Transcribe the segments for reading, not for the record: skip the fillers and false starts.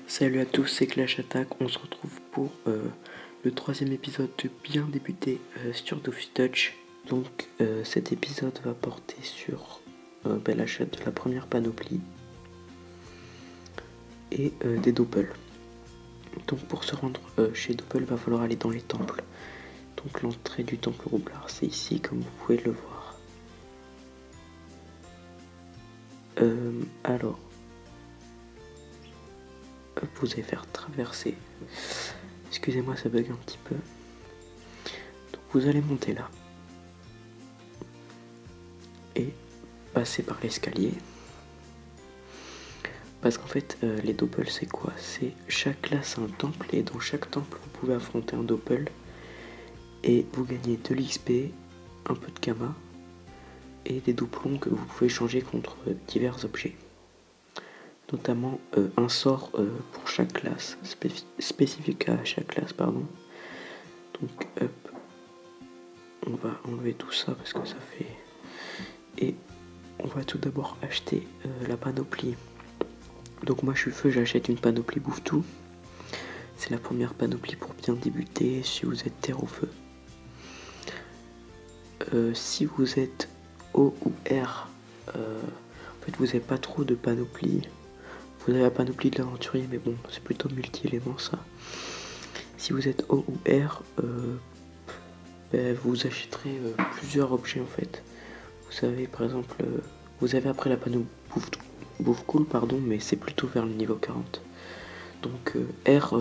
Salut à tous, c'est Clash Attack. On se retrouve pour le troisième épisode de Bien débuter sur Dofus Touch. Donc cet épisode va porter sur l'achat de la première panoplie et des doppels. Donc pour se rendre chez Doppel, va falloir aller dans les temples. Donc l'entrée du temple roublard, c'est ici comme vous pouvez le voir. Alors, vous allez faire traverser. Excusez-moi, ça bug un petit peu. Donc vous allez monter là. Et passer par l'escalier. Parce qu'en fait, les doppels, c'est quoi? C'est chaque classe a un temple, et dans chaque temple, vous pouvez affronter un doppel. Et vous gagnez de l'XP, un peu de Kama, et des doublons que vous pouvez changer contre divers objets. Notamment un sort pour chaque classe, spécifique à chaque classe, pardon. Donc hop, on va enlever tout ça parce que ça fait... Et on va tout d'abord acheter la panoplie. Donc moi je suis feu, j'achète une panoplie bouffe tout. C'est la première panoplie pour bien débuter si vous êtes terre au feu. Si vous êtes O ou R, en fait vous n'avez pas trop de panoplie. Vous avez la panoplie de l'aventurier, mais bon, c'est plutôt multi-éléments ça. Si vous êtes O ou R, vous achèterez plusieurs objets en fait. Vous savez, par exemple, vous avez après la panoplie bouffe cool, pardon, mais c'est plutôt vers le niveau 40. Donc R,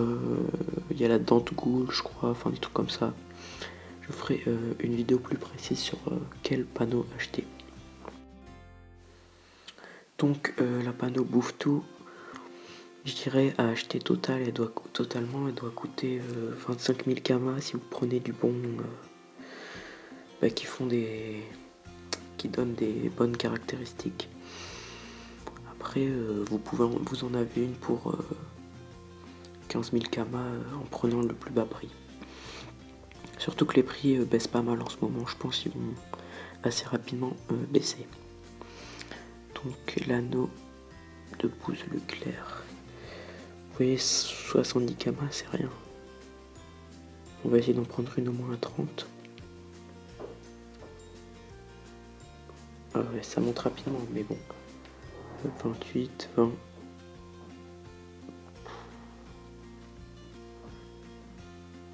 il y a la dente ghoul, je crois, enfin des trucs comme ça. Je ferai une vidéo plus précise sur quel panneau acheter. Donc la panneau bouffe tout, je dirais à acheter total, elle doit coûter 25 000 Kama si vous prenez du bon, qui donnent des bonnes caractéristiques. Après vous en avez une pour 15 000 Kama en prenant le plus bas prix. Surtout que les prix baissent pas mal en ce moment, je pense qu'ils vont assez rapidement baisser. Donc l'anneau de Bouze Leclerc. Vous voyez, 70 Kama, c'est rien. On va essayer d'en prendre une au moins à 30. Ah ouais, ça monte rapidement, mais bon. 28, 20.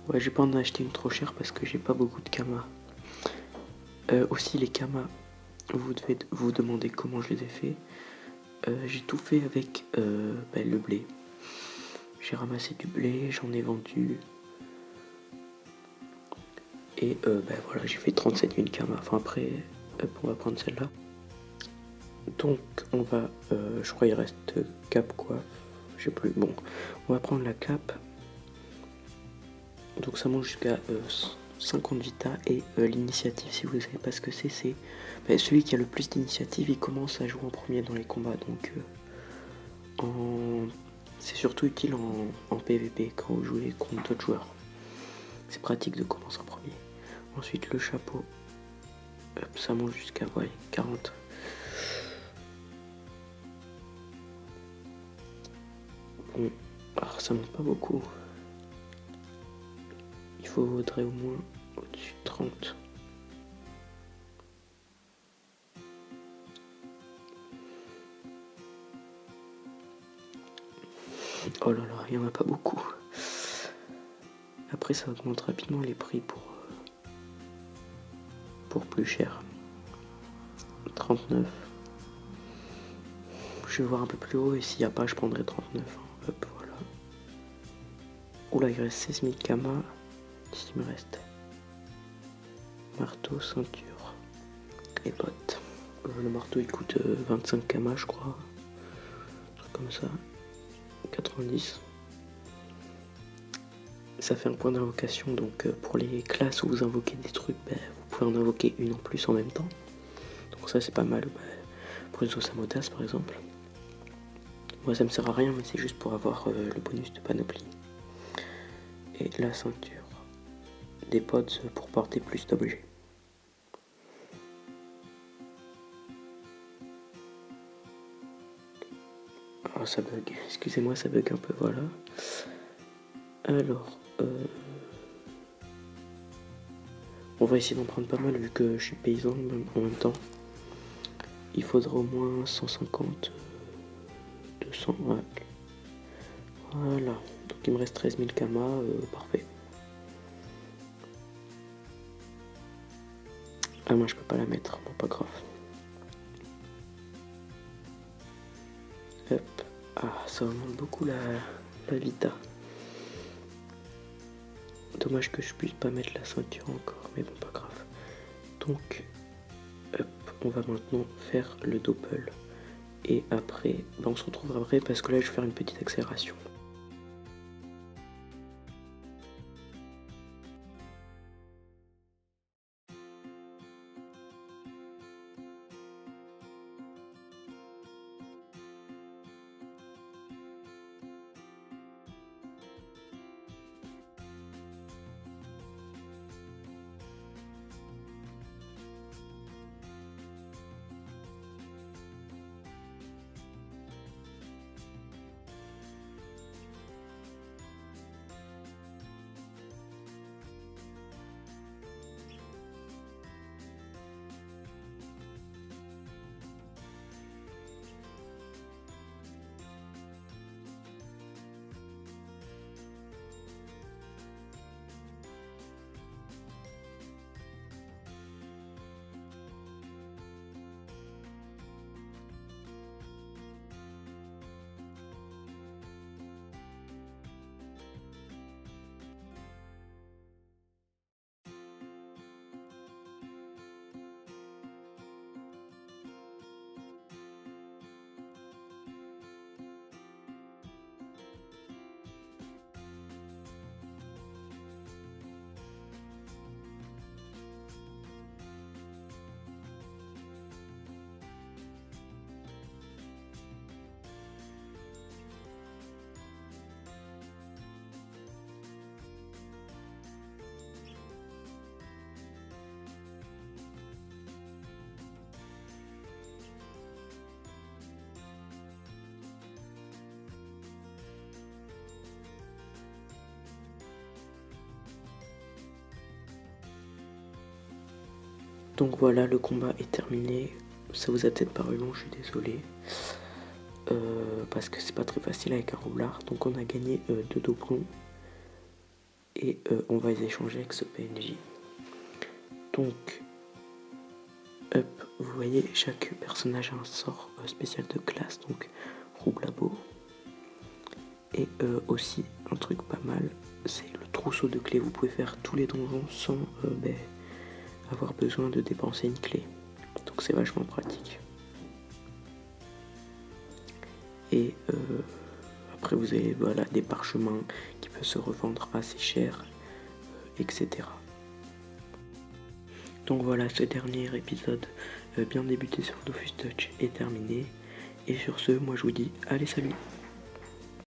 Ouais, je vais pas en acheter une trop chère parce que j'ai pas beaucoup de Kama. Aussi, les Kama, vous devez vous demander comment je les ai fait. J'ai tout fait avec le blé. J'ai ramassé du blé, j'en ai vendu. Et voilà, j'ai fait 37 000 Kama. Enfin après, on va prendre celle-là. Donc on va, je crois il reste cap quoi. Je sais plus. Bon, on va prendre la cape. Donc ça monte jusqu'à 50 vita et l'initiative, si vous savez pas ce que c'est celui qui a le plus d'initiative, il commence à jouer en premier dans les combats. Donc c'est surtout utile en PVP quand vous jouez contre d'autres joueurs. C'est pratique de commencer en premier. Ensuite le chapeau, hop, ça monte jusqu'à 40. Bon, alors ça monte pas beaucoup. Il faudrait au moins au-dessus de 30. Oh là là, il n'y en a pas beaucoup. Après ça augmente rapidement les prix pour plus cher. 39. Je vais voir un peu plus haut et s'il n'y a pas je prendrai 39. Hop, voilà. Oula, il reste 16 000 Kama. Qu'est-ce qu'il me reste? Marteau, ceinture et bottes. Le marteau il coûte 25 Kama je crois. Un truc comme ça. 90. Ça fait un point d'invocation, donc pour les classes où vous invoquez des trucs, vous pouvez en invoquer une en plus en même temps. Donc ça c'est pas mal pour les Osamotas par exemple. Moi ça me sert à rien, mais c'est juste pour avoir le bonus de panoplie. Et la ceinture. Des pods pour porter plus d'objets. Oh, ça bug, excusez-moi, ça bug un peu, voilà. Alors, on va essayer d'en prendre pas mal vu que je suis paysan en même temps. Il faudra au moins 150, 200, ouais. Voilà, donc il me reste 13 000 kamas, parfait. Ah, moi je peux pas la mettre, bon, pas grave. Hop, ah, ça augmente beaucoup la vita. Dommage que je puisse pas mettre la ceinture encore, mais bon, pas grave. Donc, hop, on va maintenant faire le doppel. Et après, on se retrouvera après parce que là, je vais faire une petite accélération. Donc voilà, le combat est terminé. Ça vous a peut-être paru long, je suis désolé. Parce que c'est pas très facile avec un roublard. Donc on a gagné 2 doublons. Et on va les échanger avec ce PNJ. Donc, hop, vous voyez, chaque personnage a un sort spécial de classe. Donc, roublabo. Et aussi, un truc pas mal, c'est le trousseau de clés. Vous pouvez faire tous les donjons sans avoir besoin de dépenser une clé. Donc c'est vachement pratique. Et après vous avez voilà, des parchemins qui peuvent se revendre assez cher, etc. Donc voilà, ce dernier épisode bien débuté sur Dofus Touch est terminé. Et sur ce, moi je vous dis allez salut.